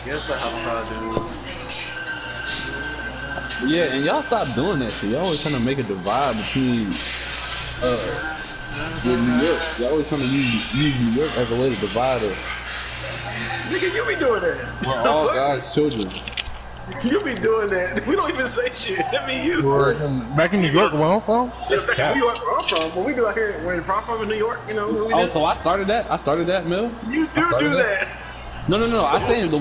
Guess what how I do. Yeah, and y'all stop doing that shit. Y'all always trying to make a divide between with New York. Y'all always trying to use New York as a way to divide us. Nigga, you be doing that. We're all God's children. You be doing that. We don't even say shit. That mean you. Back in New York, where I'm from? Yeah, back in New York, where I'm from. But we do out here, where I'm from in New York, you know. Oh, so I started that? I started that, Mill? You do that. No. I saying the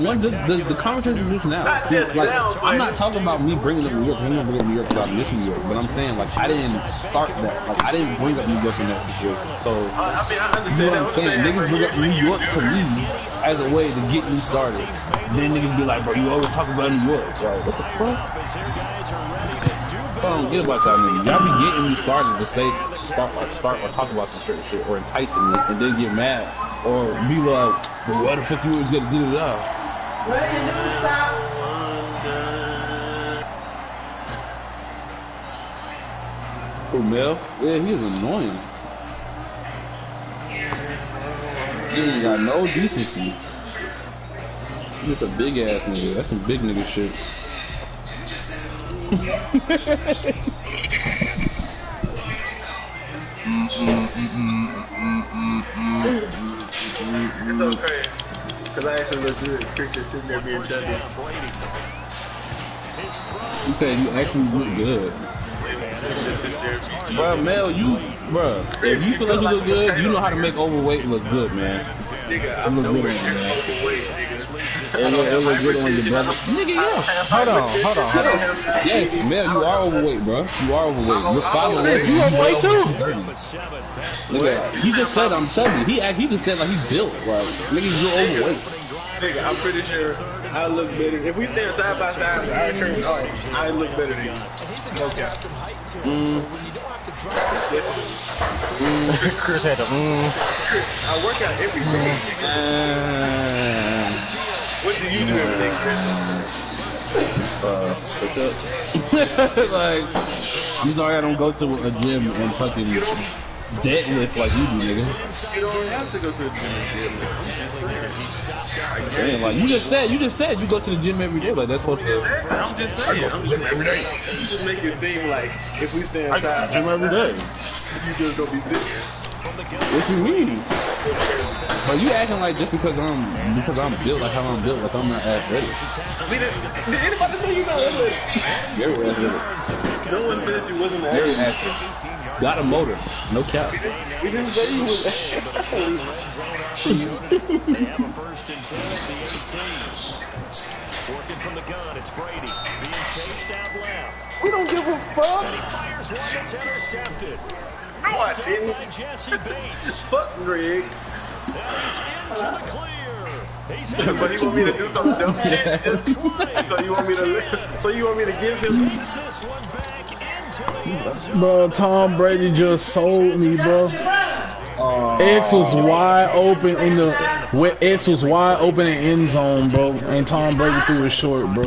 conversation just now. Like, I'm not talking about me bringing up New York. I'm not bringing up New York because I miss New York. But I'm saying, like, I didn't start that. Like, I didn't bring up New York in that situation. So, I mean, I understand you know what I'm saying? Niggas bring up New York to me as a way to get me started. Then niggas be like, bro, you always talk about New York. Like, what the fuck? I don't get about y'all niggas. Y'all be getting me started to say, start or talk about some certain shit or enticing me and then get mad. Or be like, but why the fuck you always gotta do that? What you do to stop? Who, Mel? Yeah, he's annoying. He ain't got no decency. He's just a big ass nigga. That's some big nigga shit. It's okay. Cause I actually look good. Picture sitting there being chubby. You said you actually look good. Bro, Mel, if you feel like you look good, you know how to make overweight look good, man. Nigga, I'm nowhere near overweight, nigga. It look good on your brother. Nigga, yeah. Hold on. Yeah, Mel, you are overweight, bro. You are overweight. You're 5'11". You overweight too? Nigga, he just said I'm chubby. He just said like he built. Like, nigga, you're overweight. Nigga, I'm pretty sure I look better. If we stand side by side, I look better than you. Okay. Chris had to I work out every day. What do you do every day, Chris? Like, I'm sorry I don't go to a gym and fucking deadlift like you do, nigga. You don't have to go to the gym and deadlift. Man, like you just said you go to the gym every day. Like that's what. I'm just saying. You just make it seem like if we stand side by gym every day. You just gonna be sitting. What you mean? But you acting like just because I'm built like how I'm built, like I'm not athletic. Did anybody say you not athletic? You're athletic. No one said you wasn't You're athletic. athletic. Got a motor, no cap. We didn't say you was athletic. They have a first and 10 at the 18. Working from the gun, it's Brady. Being chased out left. We don't give a fuck. And he fires one that's intercepted. No, I didn't. By Jesse Bates. Fuck Greg. Now he's into the clear. But you want me to do something dumb shit? So you want me to give him This one back into the end zone. Bro, Tom Brady just sold me, bro. X was wide open in the X was wide open in end zone, bro, and Tom Brady threw it short, bro.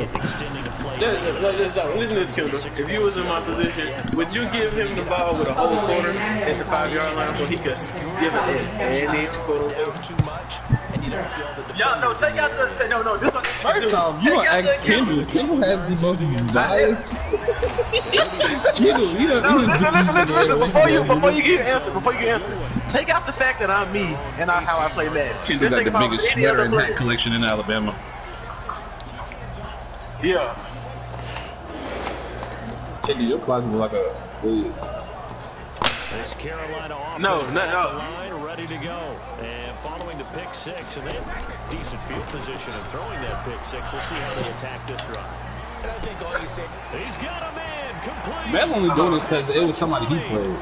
Listen to this, Kendall. If you was in my position, would you give him the ball with a whole quarter at the 5-yard line so he could give an inch, quote unquote? Y'all no, take out the no. This one. First off, you gonna ask Kendall. Kendall has the most bias. Kendall, you don't. Listen. Before you get answer. Take out the fact that I'm me and how I play Madden. Kendall got the biggest sweater and hat collection in Alabama. Yeah. Kendall, your closet was like a quiz. This Carolina offense No. at the line, ready to go. And following the pick six, and they have decent field position and throwing that pick six. We'll see how they attack this run. And I think all you said, he's got a man complete. Matt only doing this because it was somebody he played.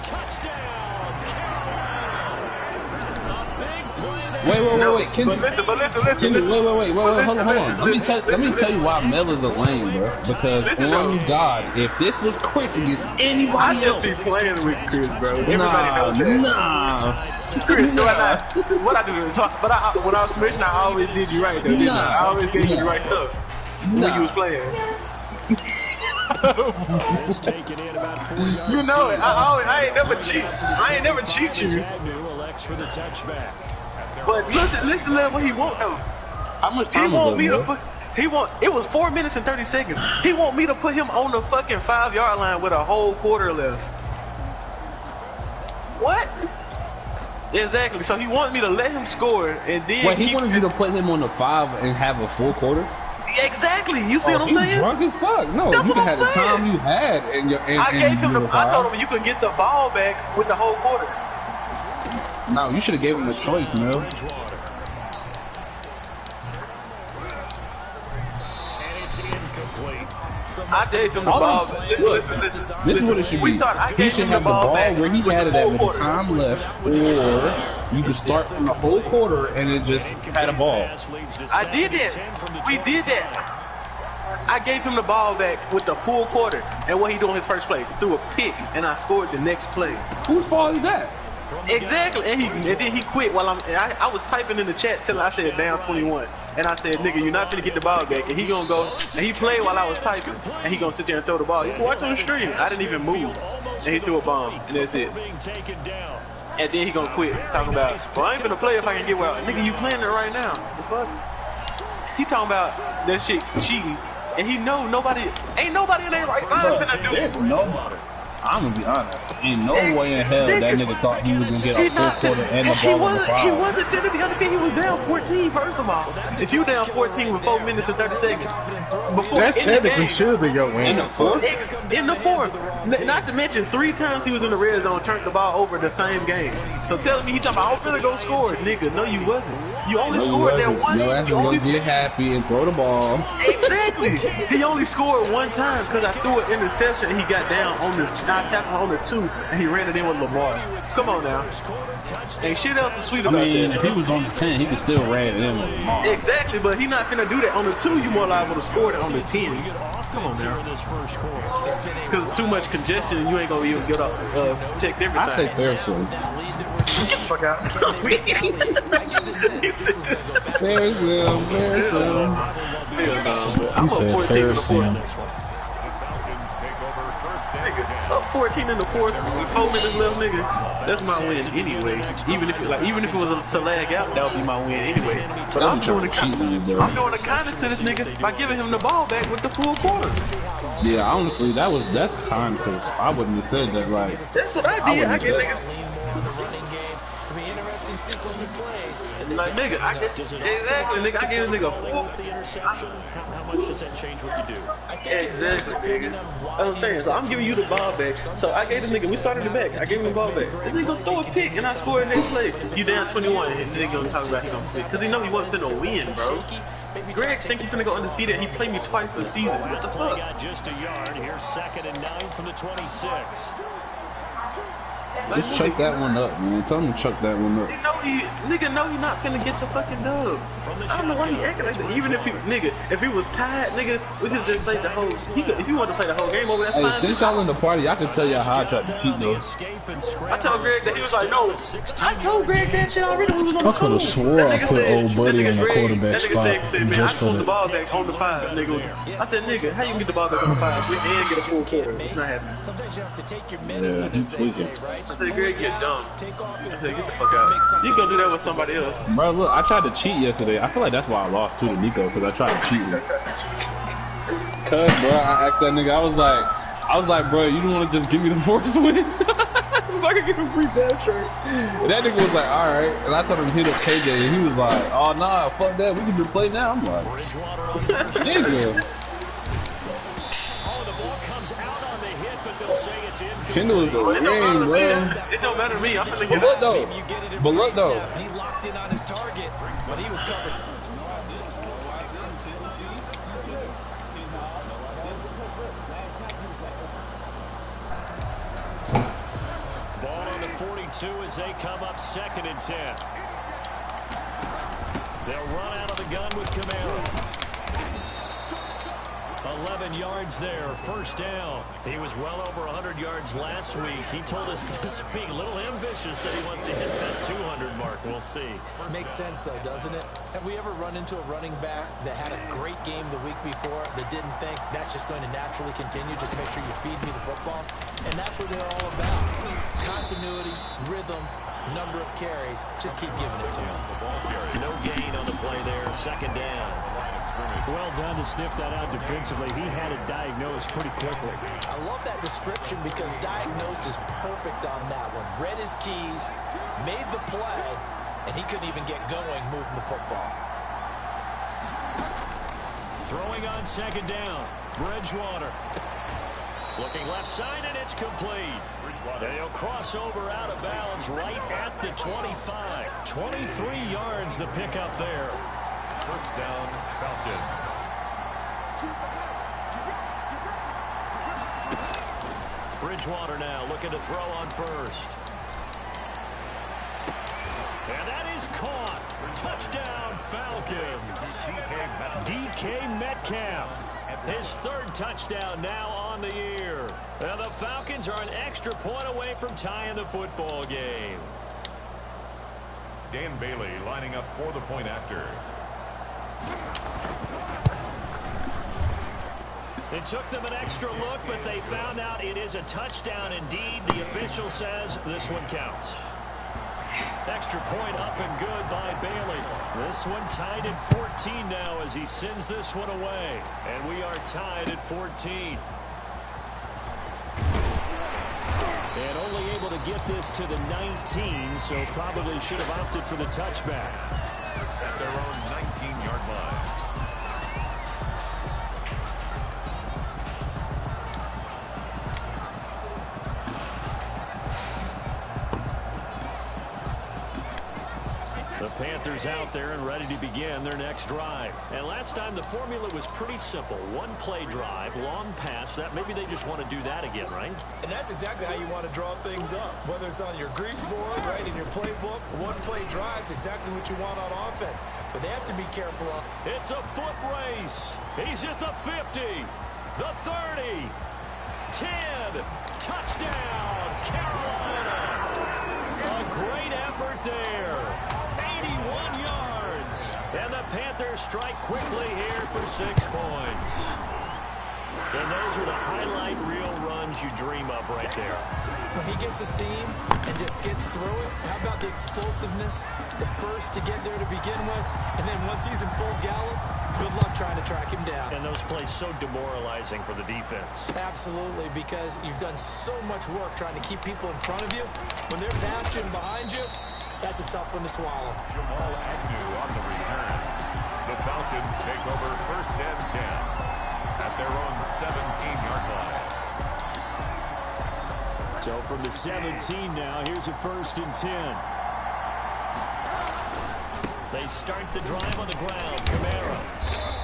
Touchdown, Carolina. A big play there. Wait, Kendall. But listen. Kendall, wait, hold on. Let me tell you why Mel is a lame, bro. Because on God, if this was Chris against anybody else, I just be playing with Chris, bro. Everybody knows that. Nah. Chris, what I do is talk, but when I was switching, I always did you right, though, didn't I? I always gave you the right stuff when you was playing. You know it. I ain't never cheat. I ain't never cheat you. For the touchback. But listen to what he won't though. How much He time want was me that, to bro? put. It was 4 minutes and 30 seconds. He want me to put him on the fucking 5-yard line with a whole quarter left. What? Exactly. So he wanted me to let him score and then. Wait, he wanted you to put him on the 5 and have a full quarter? Exactly. You see what I'm saying? Drunk as fuck. No, That's you what can have I'm the time you had and your. I gave him I told him you could get the ball back with the whole quarter. No, you should have gave him the choice, Mel. I gave him the ball. Listen. This is what it should be. He should have the ball where he had it at with the time left, or you could start from the whole quarter and it just had a ball. I did that. We did that. I gave him the ball back with the full quarter, and what he doing his first play? Threw a pick, and I scored the next play. Whose fault is that? Exactly, and then he quit while I was typing in the chat till I said down 21, and I said, nigga, you're not gonna get the ball back, and he gonna go, and he played while I was typing, and he gonna sit there and throw the ball. You can watch on the stream. I didn't even move, and he threw a bomb, and that's it. And then he gonna quit talking about, well, I ain't gonna play if I can get well. Nigga, you playing it right now. The fuck? He talking about that shit cheating, and he know ain't nobody in their right mind finna do it. Nobody. I'm gonna be honest. Ain't no way in hell that nigga thought he was gonna get a full quarter and the ball on the 5. He wasn't finna be undefeated. He was down 14, first of all. If you down 14 with 4 minutes and 30 seconds, before That's technically should be your win. In the fourth? In the fourth. Not to mention 3 times he was in the red zone, turned the ball over the same game. So telling me he talking about, I'm finna go score. Nigga, no you wasn't. You only scored that one. Your ass was gonna get happy and throw the ball. Exactly. He only scored 1 time because I threw an interception and he got down on the tackle on the 2 and he ran it in with Lamar. Come on now. Ain't shit else is sweet about that. If he was on the 10, he could still ran it in with Lamar. Exactly, but he not finna do that. On the 2, you more liable to score it on the 10. Come on now. Because it's too much congestion and you ain't gonna be able to get up, check everything. I say fair, so. Get the fuck out. Fair, so. I'm He up said 14 in fair, the so. 4th. Up 14 in the 4th with 4 minutes left, nigga. That's my win anyway. Even if it was to lag out, that would be my win anyway. But I'm doing a kindness to this nigga by giving him the ball back with the full quarter. Yeah, honestly, that's kind because I wouldn't have said that right. That's what I did. I get niggas. Like nigga, exactly, nigga. I gave this nigga full. How much does that change what you do? Exactly, nigga. That's what I'm saying. So I'm giving you the ball back. So I gave this nigga. We started it back. I gave him the ball back. This nigga throw a pick and I scored the next play. You down 21 and this nigga gonna talk about he gonna quit because he know he wasn't finna win, bro. Greg think he's finna go undefeated and he played me twice a season. What the fuck? Got just a yard. Here's 2nd and 9 from the 26. Just chuck that one up, man. Tell him to chuck that one up. Nigga know he not finna get the fucking dub. I don't know why he acting like that. Even if he was tired, nigga, we could just play the whole. If you want to play the whole game over, that's fine. Since y'all in the party, I can tell y'all how I tried to cheat though. I told Greg that he was like, no. I told Greg that shit already. We was on the I could have swore I put old buddy in the quarterback spot said, man, just I for pulled the ball back on the 5, nigga. I said, nigga, how you can get the ball back on the 5 and get a full quarter? It's not happening. Sometimes you have to take your Yeah, medicine, he's as they tweaking. say, right? I said, Greg, you're dumb. I said, get the fuck out. You gonna do that with somebody else. Bro, look, I tried to cheat yesterday. I feel like that's why I lost too to Nico because I tried to cheat him. Cause, bro, I asked that nigga. I was like, bro, you don't want to just give me the force win so I can get a free dab shirt. And that nigga was like, all right. And I told him to hit up KJ, and he was like, oh nah, fuck that. We can just play now. I'm like, nigga. Kendall is the ring, bro. It don't matter to me. I'm finna get But look though. He locked in on his target, but he was covered. Ball on the 42 as they come up 2nd and 10. They'll run out of the gun with Camaro. 11 yards there, 1st down. He was well over 100 yards last week. He told us this week, a little ambitious, said he wants to hit that 200 mark. We'll see. Makes sense, though, doesn't it? Have we ever run into a running back that had a great game the week before that didn't think that's just going to naturally continue? Just make sure you feed me the football. And that's what they're all about. Continuity, rhythm, number of carries. Just keep giving it to him. No gain on the play there. Second down. Well done to sniff that out defensively. He had it diagnosed pretty quickly. I love that description because diagnosed is perfect on that one. Read his keys, made the play, and he couldn't even get going moving the football. Throwing on second down. Bridgewater. Looking left side, and it's complete. And he'll cross over out of bounds right at the 25. 23 yards the pickup there. First down, Falcons. Bridgewater now looking to throw on first. And that is caught. Touchdown, Falcons. DK Metcalf. His third touchdown now on the year. And the Falcons are an extra point away from tying the football game. Dan Bailey lining up for the point after. It took them an extra look, but they found out it is a touchdown indeed. The official says this one counts. Extra point up and good by Bailey. This one tied at 14 now as he sends this one away. And we are tied at 14. And only able to get this to the 19, so probably should have opted for the touchback. At their own 19-yard line. The Panthers out there and ready to begin their next drive. And last time the formula was pretty simple. One play drive, long pass. That maybe they just want to do that again, right? And that's exactly how you want to draw things up. Whether it's on your grease board, right, in your playbook, one play drive's exactly what you want on offense. But they have to be careful of. It's a foot race. He's at the 50, the 30, 10, touchdown, Carolina. A great effort there. 81 yards. And the Panthers strike quickly here for 6 points. And those are the highlight reel runs you dream of right there. When he gets a seam and just gets through it, how about the explosiveness, the burst to get there to begin with, and then once he's in full gallop, good luck trying to track him down. And those plays so demoralizing for the defense. Absolutely, because you've done so much work trying to keep people in front of you. When they're bastion behind you, that's a tough one to swallow. Jamal Agnew on the return. The Falcons take over first and 10 at their own 17-yard line. So from the 17 now, here's a first and 10. They start the drive on the ground. Kamara.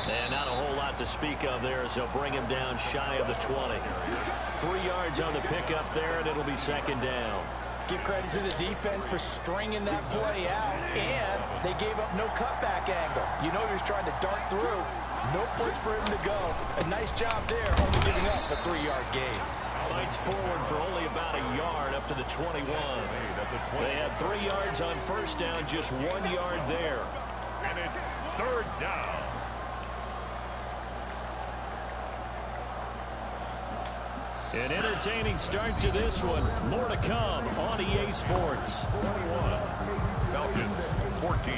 And not a whole lot to speak of there as they'll bring him down shy of the 20. 3 yards on the pickup there, and it'll be second down. Give credit to the defense for stringing that play out, and they gave up no cutback angle. You know he was trying to dart through. No place for him to go. A nice job there, only giving up a 3-yard gain. Fights forward for only about a yard up to the 21. They had 3 yards on first down, just 1 yard there. And it's third down. An entertaining start to this one. More to come on EA Sports. 21. Falcons 14.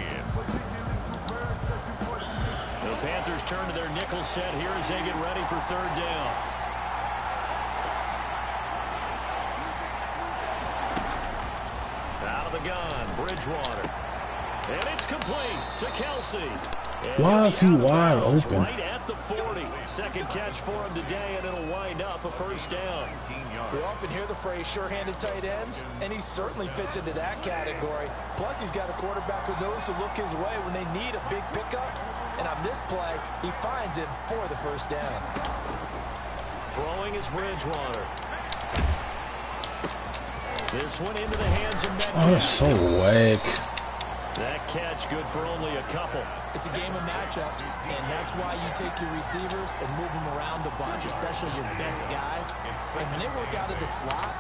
The Panthers turn to their nickel set here as they get ready for third down. Out of the gun, Bridgewater. And it's complete to Kelsey. Why is he wide open? Right at the 40. Second catch for him today, and it'll wind up a first down. We often hear the phrase sure-handed tight ends, and he certainly fits into that category. Plus, he's got a quarterback who knows to look his way when they need a big pickup. And on this play, he finds him for the first down. Throwing is Bridgewater. This one into the hands of Metcalf. Oh, that's so whack. That catch good for only a couple. It's a game of matchups, and that's why you take your receivers and move them around a bunch, especially your best guys. And when they work out of the slot,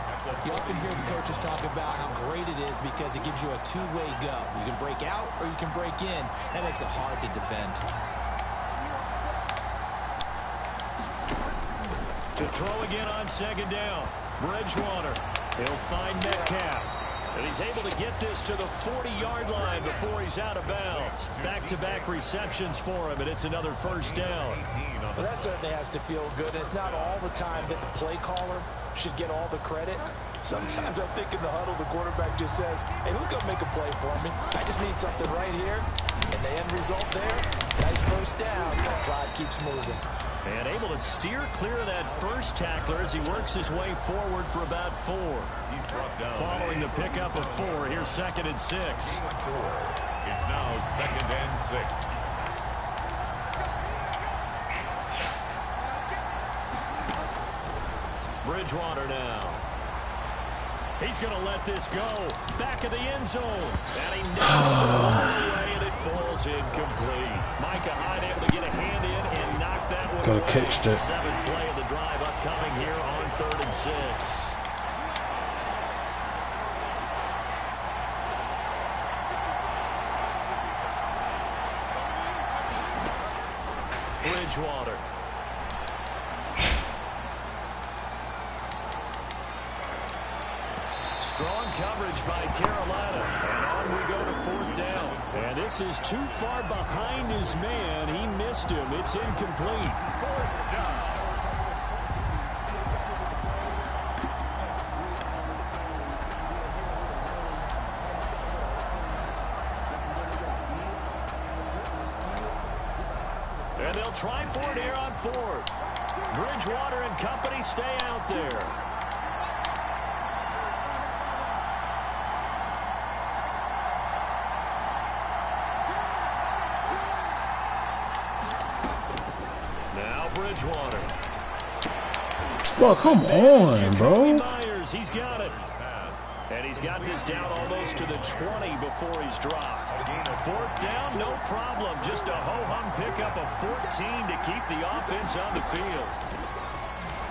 you often hear the coaches talk about how great it is because it gives you a two-way go. You can break out or you can break in. That makes it hard to defend. To throw again on second down. Bridgewater. He'll find Metcalf. And he's able to get this to the 40-yard line before he's out of bounds. Back-to-back receptions for him, and it's another first down. Well, that certainly has to feel good. It's not all the time that the play caller should get all the credit. Sometimes I think in the huddle, the quarterback just says, hey, who's going to make a play for me? I just need something right here. And the end result there, nice first down. That drive keeps moving. And able to steer clear of that first tackler as he works his way forward for about 4. He's brought down. Following the pickup of 4, here's 2nd and 6. It's now 2nd and 6. Bridgewater now. He's going to let this go. Back of the end zone. And he knocks it all the way, and it falls incomplete. Micah Hyde able to get a hand in and knock that one away. Gotta catch that. 7th play of the drive upcoming here on 3rd and 6. Bridgewater. Strong coverage by Carolina. And on we go to 4th down. And this is too far behind his man. He missed him. It's incomplete. 4th down. And they'll try for it here on 4th. Bridgewater and company stay out there. Bridgewater. Bro, come on, bro. Myers, he's got it. And he's got this down almost to the 20 before he's dropped. 4th down, no problem. Just a ho-hum pickup of 14 to keep the offense on the field.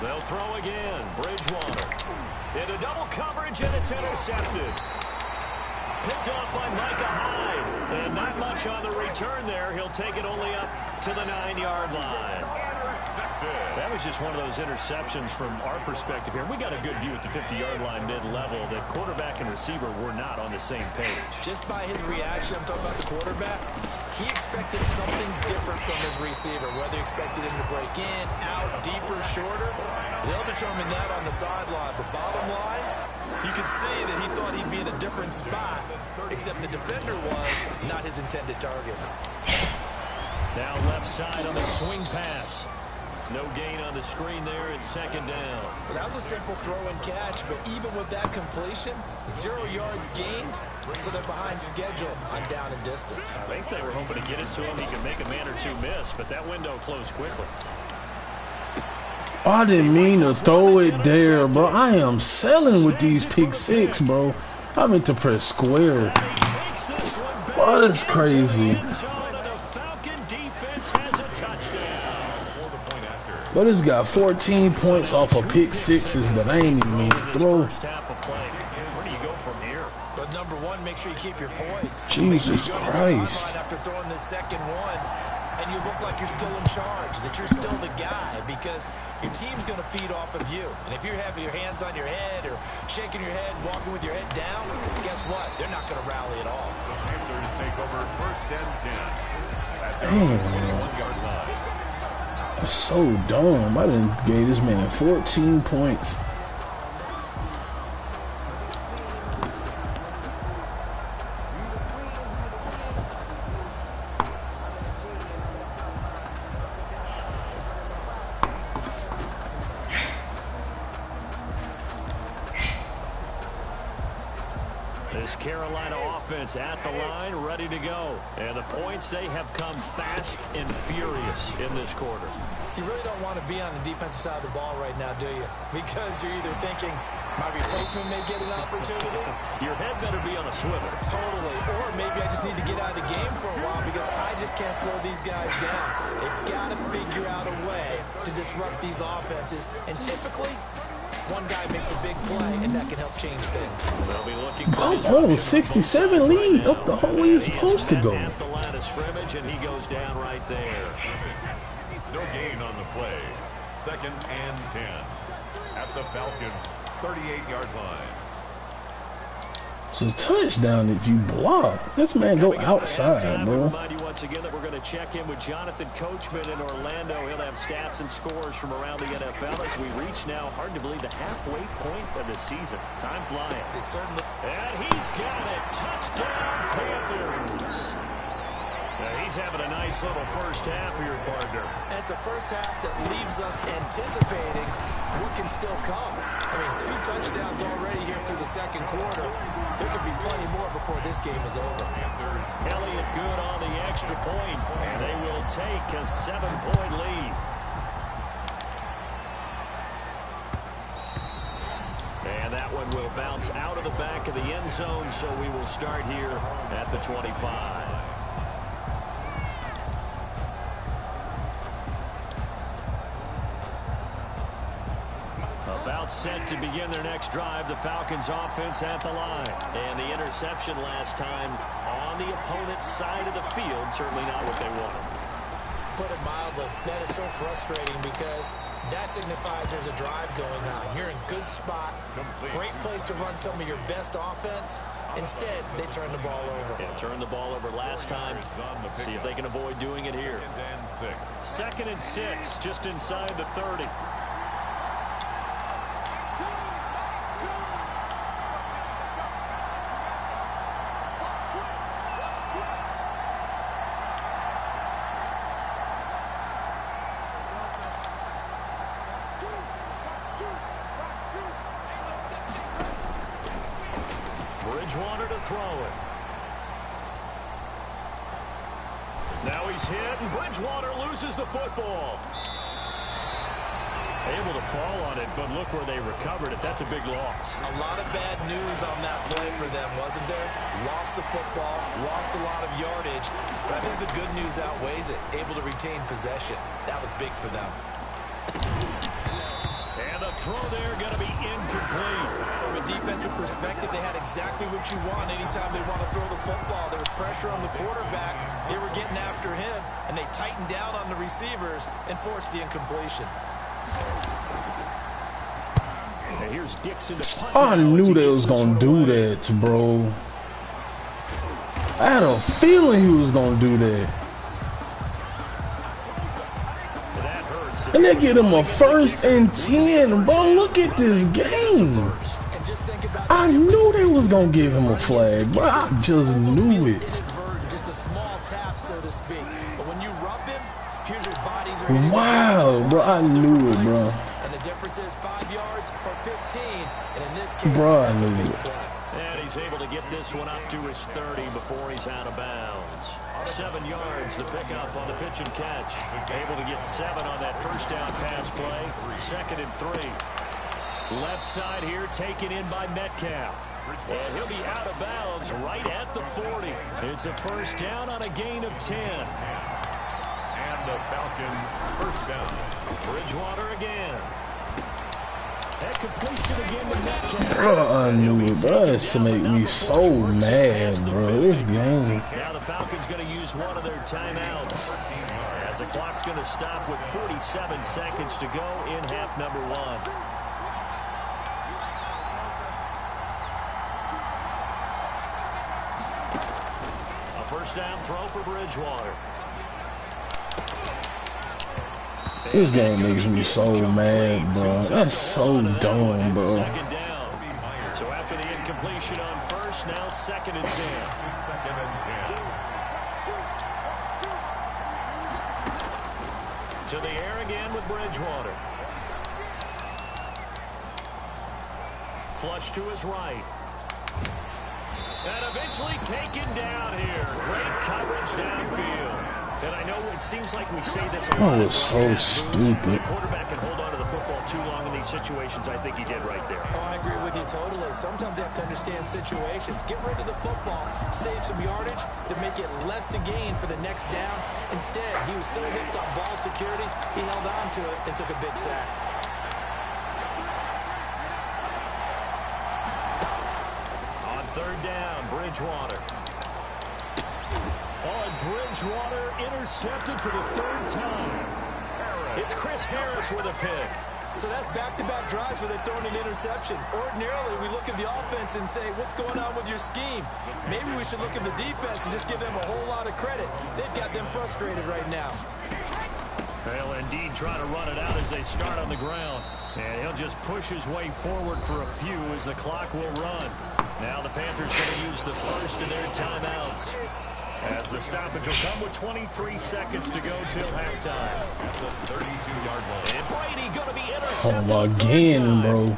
They'll throw again. Bridgewater. Into double coverage, and it's intercepted. Picked off by Micah Hyde. And not much on the return there. He'll take it only up to the 9-yard line. That was just one of those interceptions from our perspective here. We got a good view at the 50-yard line mid-level that quarterback and receiver were not on the same page. Just by his reaction, I'm talking about the quarterback, he expected something different from his receiver, whether he expected him to break in, out, deeper, shorter. They'll determine that on the sideline. But bottom line, you could see that he thought he'd be in a different spot, except the defender was not his intended target. Now left side on the swing pass. No gain on the screen there. It's 2nd down. Well, that was a simple throw and catch, but even with that completion, 0 yards gained, so they're behind schedule on down and distance. I think they were hoping to get it to him. He could make a man or two miss, but that window closed quickly. I didn't mean to throw it there, bro. I am selling with these pick 6, bro. I meant to press square. Bro, that's crazy. But this got 14 points off of pick 6s that I ain't even mean to throw. Where do you go from here? But number one, make sure you keep your poise. Jesus Christ. After throwing this second one, and you look like you're still in charge, that you're still the guy, because your team's going to feed off of you. And if you're having your hands on your head or shaking your head, walking with your head down, guess what? They're not going to rally at all. The Panthers take over 1st and 10 at their 21-yard line. That's so dumb. I didn't gave this man 14 points. This Carolina offense at the line, ready to go. And the points, they have come fast and furious in this quarter. You really don't want to be on the defensive side of the ball right now, do you? Because you're either thinking, my replacement may get an opportunity. Your head better be on a swivel. Totally. Or maybe I just need to get out of the game for a while because I just can't slow these guys down. They've got to figure out a way to disrupt these offenses. And typically, one guy makes a big play, and that can help change things. They'll be looking for oh, 67 lead up the whole way it's supposed to go. At the line of scrimmage, and he goes down right there. No gain on the play. 2nd and 10 at the Falcons' 38-yard line. It's a touchdown if you block. This man go outside, bro. Remind you once again that we're going to check in with Jonathan Coachman in Orlando. He'll have stats and scores from around the NFL as we reach now, hard to believe, the halfway point of the season. Time flying. It certainly. And he's got it. Touchdown, Panthers. He's having a nice little first half here, partner. And it's a first half that leaves us anticipating what can still come. I mean, 2 touchdowns already here through the second quarter. There could be plenty more before this game is over. Elliott good on the extra point, and they will take a 7-point lead. And that one will bounce out of the back of the end zone, so we will start here at the 25. About set to begin their next drive, the Falcons offense at the line. And the interception last time on the opponent's side of the field, certainly not what they wanted. Put it mildly, that is so frustrating because that signifies there's a drive going on. You're in good spot, great place to run some of your best offense. Instead, they turn the ball over. Yeah, turned the ball over last time. See if they can avoid doing it here. 2nd and 6, just inside the 30. Bridgewater to throw it. Now he's hit, and Bridgewater loses the football. Able to fall on it, but look where they recovered it. That's a big loss. A lot of bad news on that play for them, wasn't there? Lost the football, lost a lot of yardage, but I think the good news outweighs it. Able to retain possession. That was big for them. And the throw there going to be incomplete. From a defensive perspective, they had exactly what you want anytime they want to throw the football. There was pressure on the quarterback. They were getting after him, and they tightened down on the receivers and forced the incompletion. And here's Dixon to punt. I knew they was going to do that, bro. I had a feeling he was going to do that. And they get him a 1st and 10, bro. Look at this game. I knew they was gonna give him a flag, bro. I just knew it. Just a small tap, so to speak. But when you rough him, here's your bodies. Wow, bro. I knew it, bro. And the difference is 5 yards or 15. And in this case, bro, I knew it. And he's able to get this one up to his 30 before he's out of bounds. 7 yards, the pickup on the pitch and catch. Able to get 7 on that first down pass play. 2nd and 3. Left side here taken in by Metcalf. And he'll be out of bounds right at the 40. It's a first down on a gain of 10. And the Falcons first down. Bridgewater again. That completes it again to Metcalf. Bro, I knew it, bro. That should make me so mad, bro. This game. Now the Falcons going to use one of their timeouts. As the clock's going to stop with 47 seconds to go in half number 1. First down throw for Bridgewater. This game makes me so mad, bro. That's so dumb, bro. Second down. So after the incompletion on first, now 2nd and 10. 2nd and 10. To the air again with Bridgewater. Flush to his right. And eventually taken down here. Great coverage downfield. And I know it seems like we say this a lot. That was so stupid. The quarterback can hold on to the football too long in these situations. I think he did right there. Oh, I agree with you totally. Sometimes you have to understand situations. Get rid of the football. Save some yardage to make it less to gain for the next down. Instead, he was so hipped on ball security, he held on to it and took a big sack. On 3rd down, Bridgewater. Oh, and Bridgewater intercepted for the 3rd time. It's Chris Harris with a pick. So that's back-to-back drives where they've thrown an interception. Ordinarily, we look at the offense and say, what's going on with your scheme? Maybe we should look at the defense and just give them a whole lot of credit. They've got them frustrated right now. They'll indeed try to run it out as they start on the ground. And he'll just push his way forward for a few as the clock will run. Now the Panthers going to use the first of their timeouts, as the stoppage will come with 23 seconds to go till halftime. At the 32-yard line. And Brady going to be intercepted. Oh, again, bro.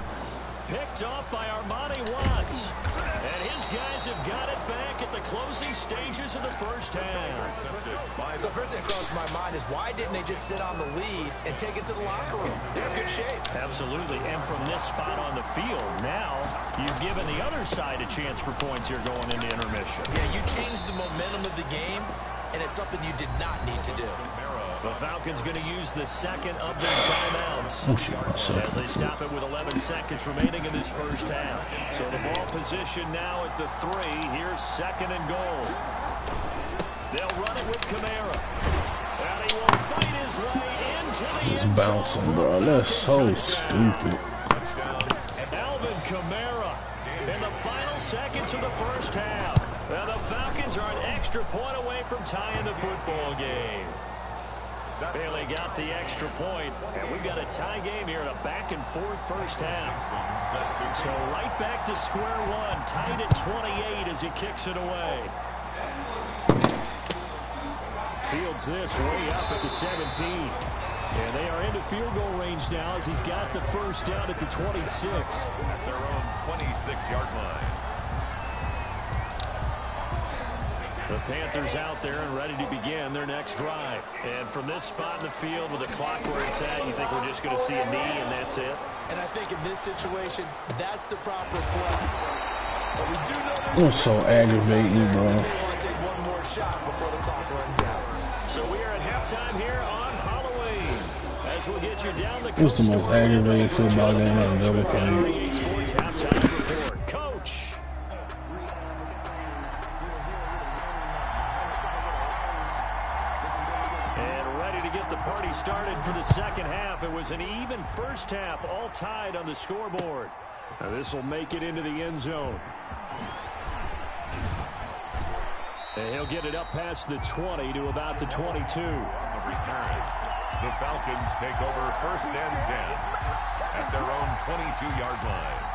Picked off by Armani Watts. And his guys have got it back at the closing stages of the first half. So first thing that crosses my mind is, why didn't they just sit on the lead and take it to the locker room? They're in good shape. Absolutely. And from this spot on the field, now you've given the other side a chance for points here going into intermission. Yeah, you changed the momentum of the game, and it's something you did not need to do. The Falcons going to use the second of their timeouts as they stop it with 11 seconds remaining in this first half. So the ball position now at the 3. Here's second and goal. They'll run it with Kamara. And he will fight his way into the Just end bouncing, zone. bro. That's so stupid. Alvin Kamara in the final seconds of the first half. And the Falcons are an extra point away from tying the football game. Bailey got the extra point, and we've got a tie game here in a back-and-forth first half. So right back to square one, tied at 28 as he kicks it away. Fields this way up at the 17. And they are into field goal range now as he's got the first down at the 26. At their own 26-yard line. The Panthers out there and ready to begin their next drive. And from this spot in the field with the clock where it's at, you think we're just going to see a knee and that's it? And I think in this situation, that's the proper play. But we do know there's It's so aggravating, bro. They want to take one more shot before the clock runs out. So we are at halftime here on Halloween. As we'll get you down the It's the most aggravating football game I've ever played. Sports halftime report. Coach. Party started for the second half. It was an even first half, all tied on the scoreboard. Now this will make it into the end zone. And he'll get it up past the 20 to about the 22. On the return, the Falcons take over first and 10 at their own 22-yard line.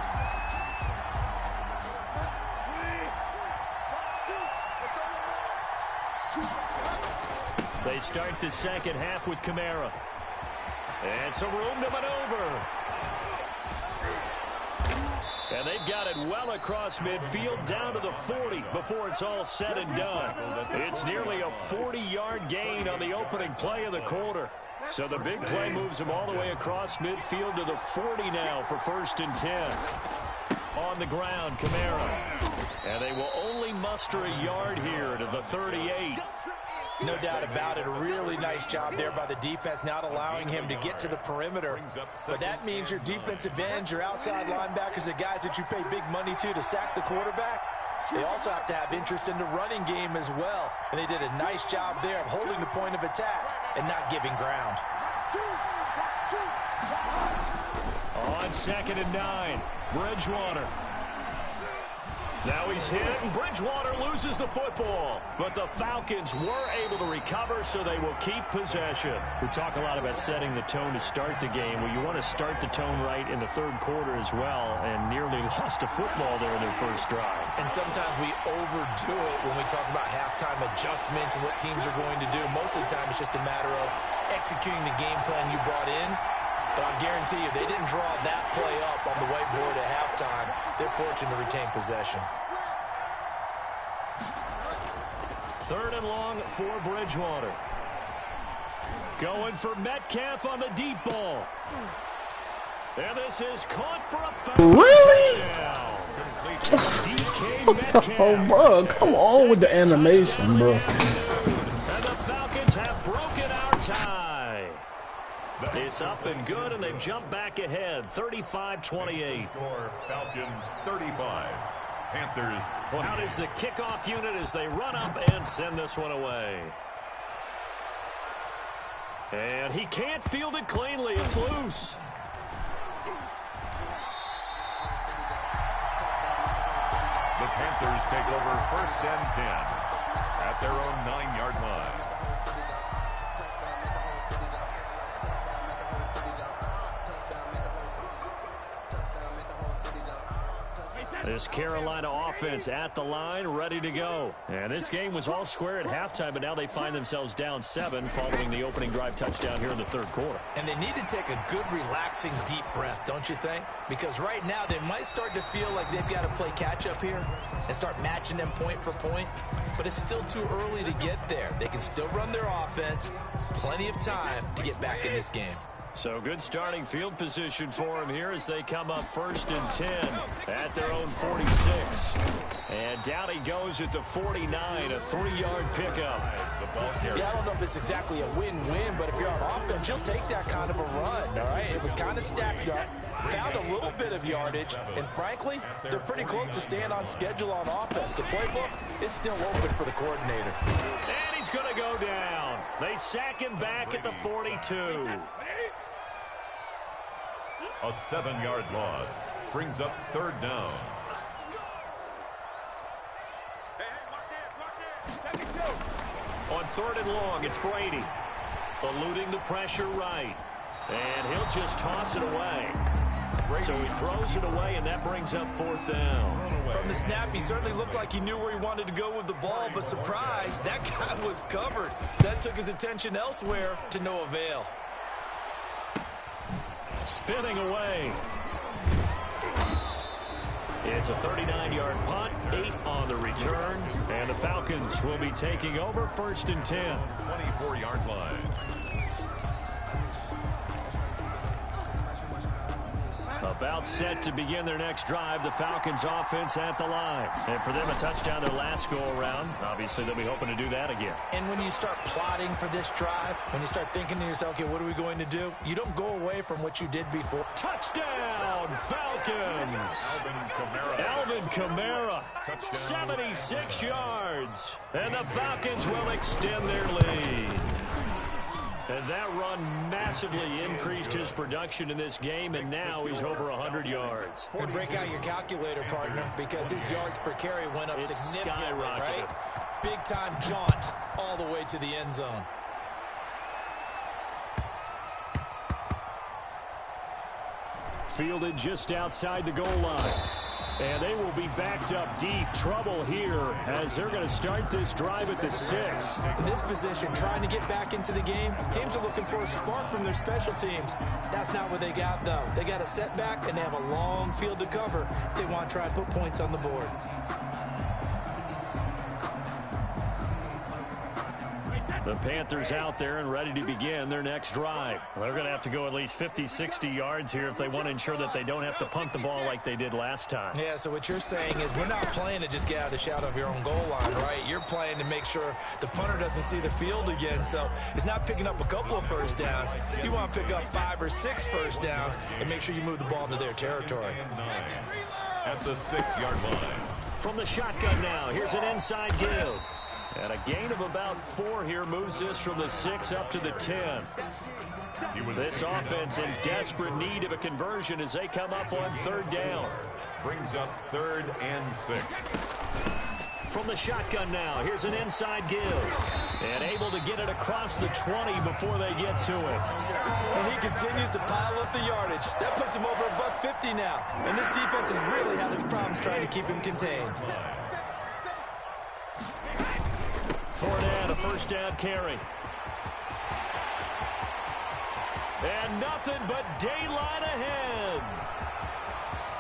They start the second half with Kamara. And some room to maneuver. And they've got it well across midfield down to the 40 before it's all said and done. It's nearly a 40-yard gain on the opening play of the quarter. So the big play moves them all the way across midfield to the 40 now for first and 10. On the ground, Kamara. And they will only muster a yard here to the 38. No doubt about it. A really nice job there by the defense, not allowing him to get to the perimeter. But that means your defensive ends, your outside linebackers, the guys that you pay big money to sack the quarterback, they also have to have interest in the running game as well. And they did a nice job there of holding the point of attack and not giving ground. On second and 9, Bridgewater. Now he's hit, and Bridgewater loses the football. But the Falcons were able to recover, so they will keep possession. We talk a lot about setting the tone to start the game. Well, you want to start the tone right in the third quarter as well, and nearly lost a football there in their first drive. And sometimes we overdo it when we talk about halftime adjustments and what teams are going to do. Most of the time, it's just a matter of executing the game plan you brought in. But I'll guarantee you, they didn't draw that play up on the whiteboard at halftime. They're fortunate to retain possession. Third and long for Bridgewater. Going for Metcalf on the deep ball. And this is caught for a foul. Really? DK Metcalf. Oh, bro, come on with the animation, bro. And the Falcons have broken our tie. It's up and good, and they've jumped back ahead, 35-28. Score, Falcons 35, Panthers 20. Out is the kickoff unit as they run up and send this one away. And he can't field it cleanly. It's loose. The Panthers take over 1st and 10 at their own 9-yard line. This Carolina offense at the line, ready to go. And this game was all square at halftime, but now they find themselves down 7 following the opening drive touchdown here in the 3rd quarter. And they need to take a good, relaxing, deep breath, don't you think? Because right now they might start to feel like they've got to play catch-up here and start matching them point for point. But it's still too early to get there. They can still run their offense. Plenty of time to get back in this game. So good starting field position for them here as they come up 1st and 10 at their own 46. And down he goes at the 49, a 3-yard pickup. Yeah, I don't know if it's exactly a win-win, but if you're on offense, you'll take that kind of a run, all right? It was kind of stacked up, found a little bit of yardage, and frankly, they're pretty close to staying on schedule on offense. The playbook is still open for the coordinator. And he's going to go down. They sack him back at the 42. A 7-yard loss brings up 3rd down. On 3rd and long, it's Brady. Eluding the pressure right. And he'll just toss it away. So he throws it away, and that brings up 4th down. From the snap, he certainly looked like he knew where he wanted to go with the ball, but surprise, that guy was covered. That took his attention elsewhere to no avail. Spinning away. It's a 39-yard punt, 8 on the return, and the Falcons will be taking over 1st and 10. 24-yard line. About set to begin their next drive, the Falcons offense at the line. And for them, a touchdown their last go-around. Obviously, they'll be hoping to do that again. And when you start plotting for this drive, when you start thinking to yourself, okay, what are we going to do? You don't go away from what you did before. Touchdown, Falcons! Alvin Kamara, 76 yards. And the Falcons will extend their lead. And that run massively increased his production in this game, and now he's over 100 yards. And break out your calculator, partner, because his yards per carry went up significantly, right? Big-time jaunt all the way to the end zone. Fielded just outside the goal line. And they will be backed up deep. Trouble here as they're going to start this drive at the 6. In this position, trying to get back into the game, teams are looking for a spark from their special teams. That's not what they got, though. They got a setback, and they have a long field to cover if they want to try and put points on the board. The Panthers out there and ready to begin their next drive. They're going to have to go at least 50, 60 yards here if they want to ensure that they don't have to punt the ball like they did last time. Yeah, so what you're saying is we're not playing to just get out of the shadow of your own goal line, right? You're playing to make sure the punter doesn't see the field again. So it's not picking up a couple of first downs. You want to pick up 5 or 6 first downs and make sure you move the ball into their territory. At the 6-yard line. From the shotgun now, here's an inside give. And a gain of about 4 here moves this from the 6 up to the 10. This offense in desperate need of a conversion as they come up on 3rd down. Brings up 3rd and 6. From the shotgun now, here's an inside give. And able to get it across the 20 before they get to it. And he continues to pile up the yardage. That puts him over $150 now. And this defense has really had its problems trying to keep him contained. Fournette, a first down carry. And nothing but daylight ahead.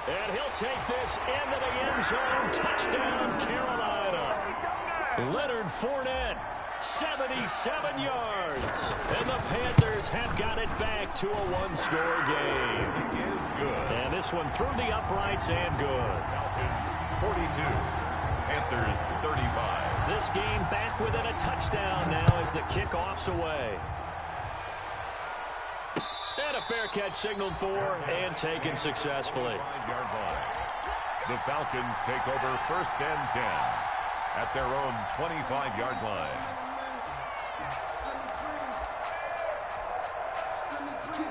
And he'll take this into the end zone. Touchdown, Carolina. Leonard Fournette, 77 yards. And the Panthers have got it back to a 1-score game. It is good. And this one through the uprights and good. Falcons 42. Panthers 35. This game back within a touchdown now as the kickoff's away. And a fair catch signaled for and taken successfully. 5-yard line. The Falcons take over 1st and 10 at their own 25-yard line.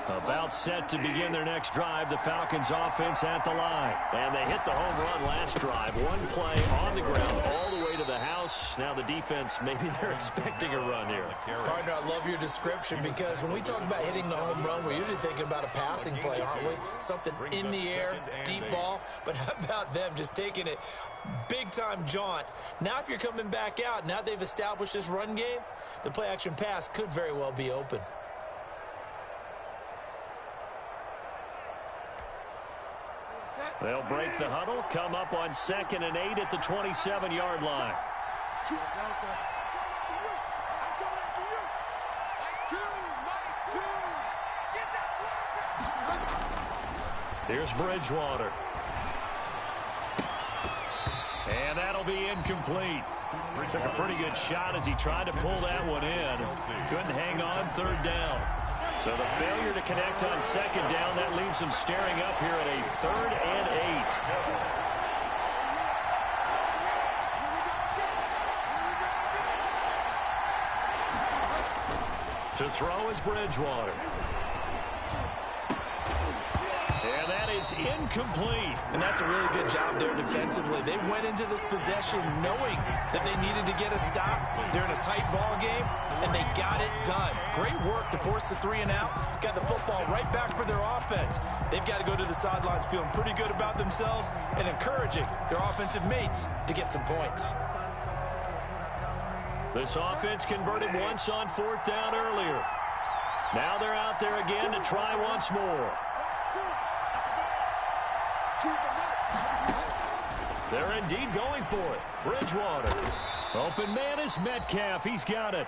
About set to begin their next drive, the Falcons offense at the line. And they hit the home run last drive. One play on the ground all the way to the house. Now the defense, maybe they're expecting a run here. Partner, I love your description because when we talk about hitting the home run, we're usually thinking about a passing play, aren't we? Something in the air, deep ball. But how about them just taking it big-time jaunt? Now if you're coming back out, now they've established this run game, the play-action pass could very well be open. They'll break the huddle, come up on 2nd and 8 at the 27-yard line. Here's Bridgewater. And that'll be incomplete. Took a pretty good shot as he tried to pull that one in. Couldn't hang on 3rd down. So the failure to connect on 2nd down, that leaves him staring up here at a 3rd and 8. To throw is Bridgewater. And that is incomplete. And that's a really good job there defensively. They went into this possession knowing that they needed to get a stop. They're in a tight ball game, and they got it done. Great work to force the 3 and out. Got the football right back for their offense. They've got to go to the sidelines feeling pretty good about themselves and encouraging their offensive mates to get some points. This offense converted once on 4th down earlier. Now they're out there again to try once more. They're indeed going for it. Bridgewater. Open man is Metcalf. He's got it.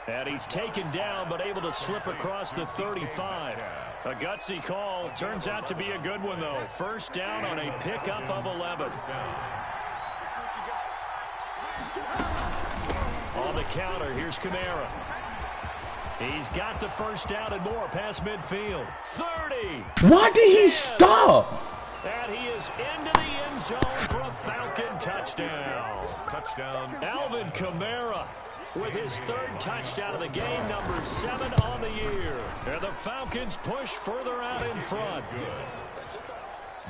And he's taken down but able to slip across the 35. A gutsy call. Turns out to be a good one, though. 1st down on a pickup of 11. On the counter, here's Kamara. He's got the 1st down and more past midfield. 30. Why did he stop? And he is into the end zone for a Falcon touchdown. Alvin Kamara with his 3rd touchdown of the game, number 7 on the year. And the Falcons push further out in front.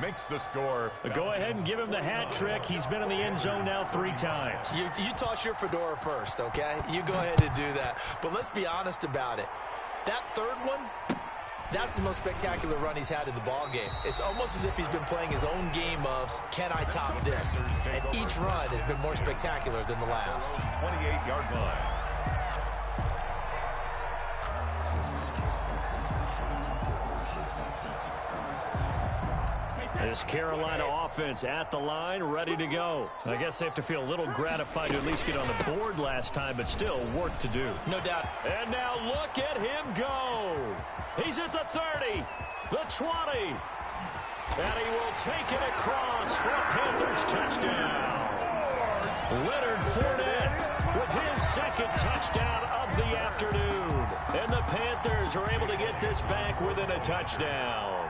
Makes the score. Go ahead and give him the hat trick. He's been in the end zone now 3 times. You toss your fedora first, okay? You go ahead and do that. But let's be honest about it. That 3rd one, that's the most spectacular run he's had in the ball game. It's almost as if he's been playing his own game of, can I top this? And each run has been more spectacular than the last. 28-yard line. This Carolina offense at the line, ready to go. I guess they have to feel a little gratified to at least get on the board last time, but still work to do. No doubt. And now look at him go. He's at the 30, the 20. And he will take it across for a Panthers touchdown. Leonard Fournette with his 2nd touchdown of the afternoon. And the Panthers are able to get this back within a touchdown.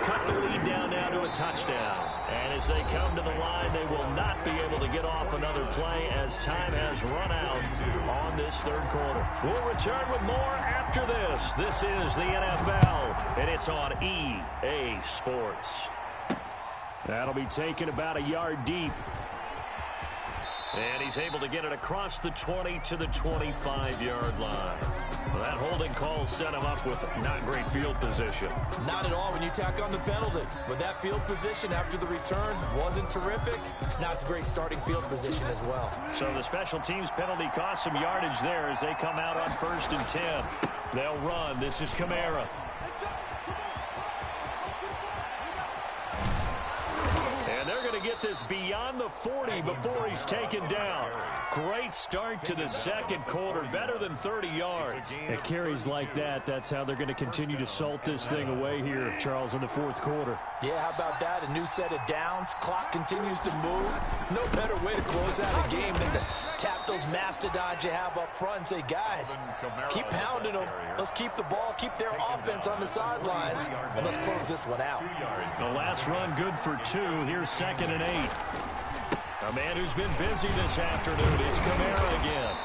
Cut the lead down now to a touchdown. And as they come to the line, they will not be able to get off another play as time has run out on this 3rd quarter. We'll return with more after this. This is the NFL, and it's on EA Sports. That'll be taken about a yard deep. And he's able to get it across the 20 to the 25-yard line. Well, that holding call set him up with not great field position. Not at all when you tack on the penalty. But that field position after the return wasn't terrific. It's not a great starting field position as well. So the special teams penalty cost some yardage there as they come out on 1st and 10. They'll run. This is Kamara. And they're going to get this beyond the 40 before he's taken down. Great start to the 2nd quarter, better than 30 yards. At carries like that, that's how they're going to continue to salt this thing away here, Charles, in the 4th quarter. Yeah, how about that? A new set of downs. Clock continues to move. No better way to close out a game than to tap those mastodons you have up front and say, guys, keep pounding them. Let's keep the ball, keep their offense on the sidelines, and let's close this one out. The last run good for 2. Here's 2nd and 8. A man who's been busy this afternoon. It's Kamara again.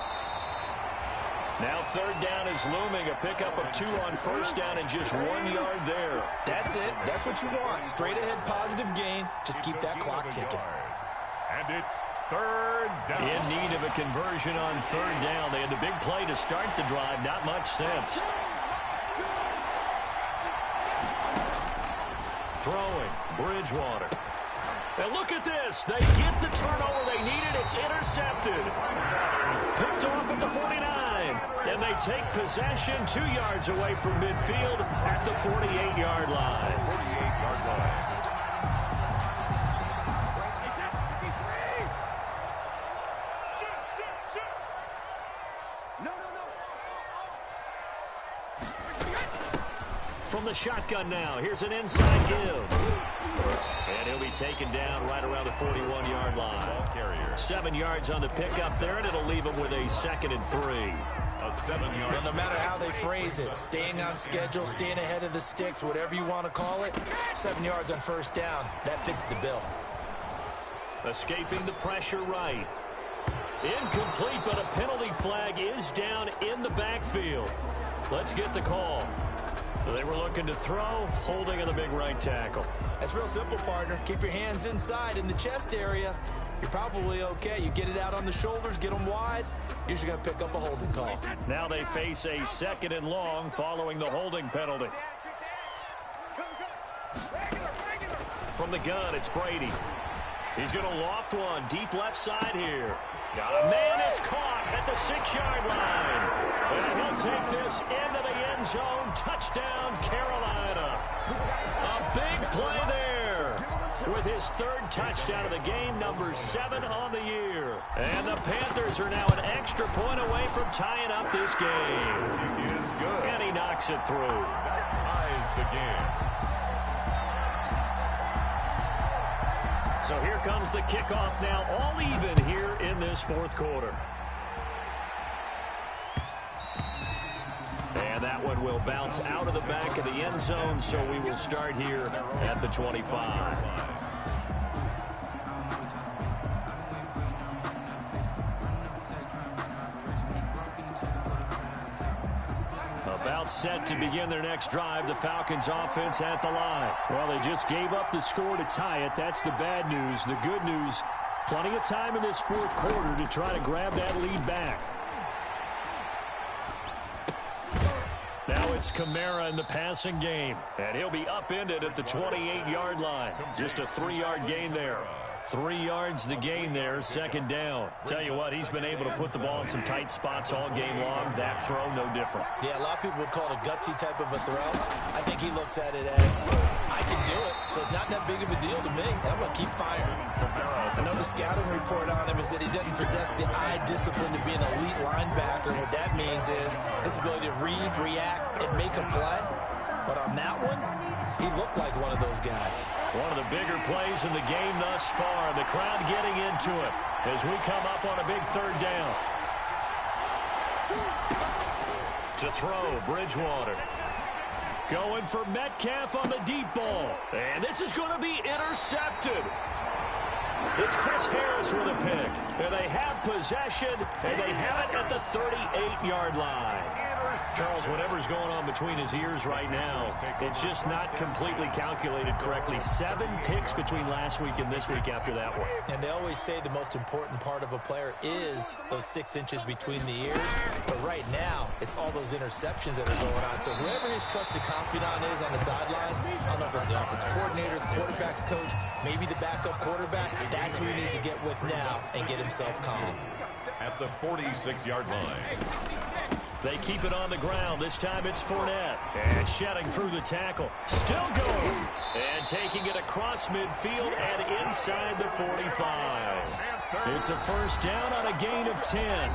Now third down is looming. A pickup of 2 on first down and just 1 yard there. That's it. That's what you want. Straight ahead positive gain. Just keep that clock ticking. And it's third down. In need of a conversion on third down. They had the big play to start the drive. Not much sense. Throwing. Bridgewater. And look at this. They get the turnover they needed. It's intercepted. Picked off at the 49. And they take possession 2 yards away from midfield at the 48-yard line. 48-yard line. From the shotgun now, here's an inside give. And he'll be taken down right around the 41-yard line. 7 yards on the pickup there, and it'll leave him with a 2nd and 3. A 7-yard. Well, no matter how they phrase it, staying on schedule, staying ahead of the sticks, whatever you want to call it, 7 yards on first down, that fits the bill. Escaping the pressure right. Incomplete, but a penalty flag is down in the backfield. Let's get the call. They were looking to throw, holding on the big right tackle. That's real simple, partner. Keep your hands inside in the chest area. You're probably okay. You get it out on the shoulders, get them wide. Usually going to pick up a holding call. Now they face a 2nd and long following the holding penalty. From the gun, it's Brady. He's going to loft one deep left side here. Got a man, it's caught at the 6-yard line. And he'll take this into the end zone. Touchdown, Carolina. A big play there with his 3rd touchdown of the game, number 7 on the year. And the Panthers are now an extra point away from tying up this game. He is good. And he knocks it through. That ties the game. So here comes the kickoff now, all even here in this 4th quarter. And that one will bounce out of the back of the end zone, so we will start here at the 25. About set to begin their next drive, the Falcons offense at the line. Well, they just gave up the score to tie it. That's the bad news. The good news, plenty of time in this 4th quarter to try to grab that lead back. Now it's Kamara in the passing game, and he'll be upended at the 28-yard line. Just a 3-yard gain there. 3 yards the gain there, 2nd down. Tell you what, he's been able to put the ball in some tight spots all game long. That throw, no different. Yeah, a lot of people would call it a gutsy type of a throw. I think he looks at it as, I can do it, so it's not that big of a deal to me. I'm going to keep firing. I know the scouting report on him is that he doesn't possess the eye discipline to be an elite linebacker. What that means is his ability to read, react, and make a play. But on that one, he looked like one of those guys. One of the bigger plays in the game thus far. The crowd getting into it as we come up on a big 3rd down. To throw, Bridgewater. Going for Metcalf on the deep ball. And this is going to be intercepted. It's Chris Harris with a pick. And they have possession, and they have it at the 38-yard line. Charles, whatever's going on between his ears right now, it's just not completely calculated correctly. 7 picks between last week and this week after that one. And they always say the most important part of a player is those 6 inches between the ears. But right now, it's all those interceptions that are going on. So whoever his trusted confidant is on the sidelines, I don't know if it's the offensive coordinator, the quarterback's coach, maybe the backup quarterback, that's who he needs to get with now and get himself calm. At the 46-yard line. They keep it on the ground. This time it's Fournette. And shedding through the tackle. Still going. And taking it across midfield and inside the 45. It's a 1st down on a gain of 10.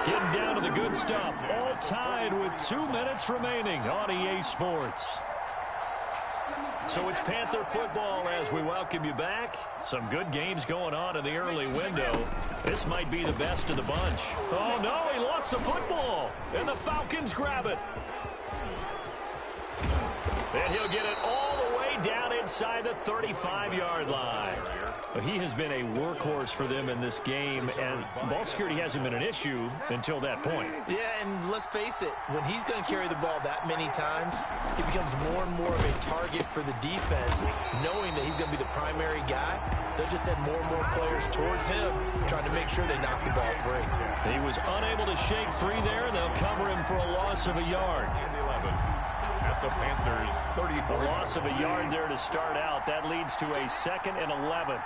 Getting down to the good stuff. All tied with 2 minutes remaining on EA Sports. So it's Panther football as we welcome you back. Some good games going on in the early window. This might be the best of the bunch. Oh, no, he lost the football. And the Falcons grab it. And he'll get it all the way down inside inside the 35-yard line. He has been a workhorse for them in this game, and ball security hasn't been an issue until that point. Yeah, and let's face it, when he's going to carry the ball that many times, he becomes more and more of a target for the defense, knowing that he's going to be the primary guy. They'll just send more and more players towards him, trying to make sure they knock the ball free. He was unable to shake free there, and they'll cover him for a loss of a yard. At the Panthers' 34. A loss of a yard there to start out. That leads to a 2nd and 11.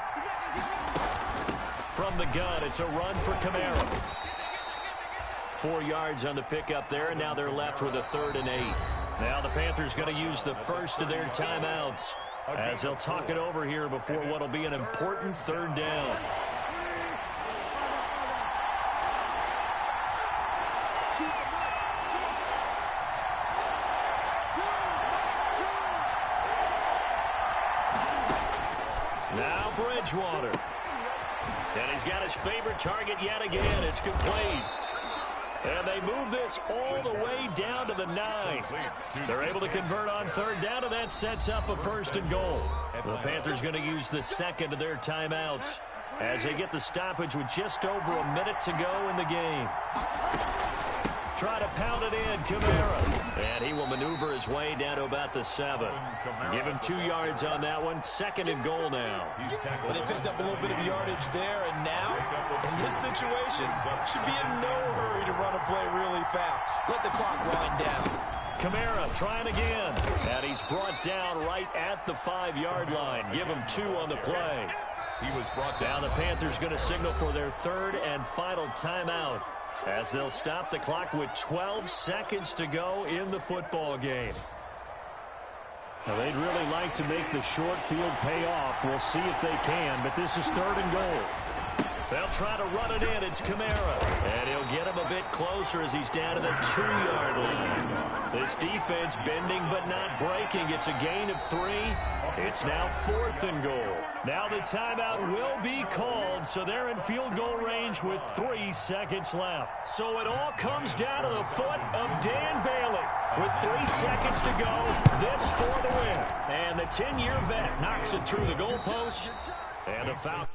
From the gun, it's a run for Kamara. 4 yards on the pickup there, and now they're left with a 3rd and 8. Now the Panthers going to use the first of their timeouts as they'll talk it over here before what will be an important 3rd down. Now Bridgewater. And he's got his favorite target yet again. It's complete. And they move this all the way down to the 9. They're able to convert on 3rd down, and that sets up a 1st and goal. The Panthers going to use the 2nd of their timeouts as they get the stoppage with just over a minute to go in the game. Try to pound it in, Kamara. And he will maneuver his way down to about the 7. Give him 2 yards on that one. 2nd and goal now. But they picked up a little bit of yardage there, and now, in this situation, should be in no hurry to run a play really fast. Let the clock wind down. Kamara trying again. And he's brought down right at the 5-yard line. Give him 2 on the play. He was brought down. Now the Panthers going to signal for their 3rd and final timeout, as they'll stop the clock with 12 seconds to go in the football game. Now, they'd really like to make the short field pay off. We'll see if they can, but this is 3rd and goal. They'll try to run it in. It's Kamara. And he'll get him a bit closer as he's down to the 2-yard line. This defense bending but not breaking. It's a gain of 3. It's now 4th and goal. Now the timeout will be called, so they're in field goal range with 3 seconds left. So it all comes down to the foot of Dan Bailey. With 3 seconds to go, this for the win. And the 10-year vet knocks it through the goalpost. And the Falcons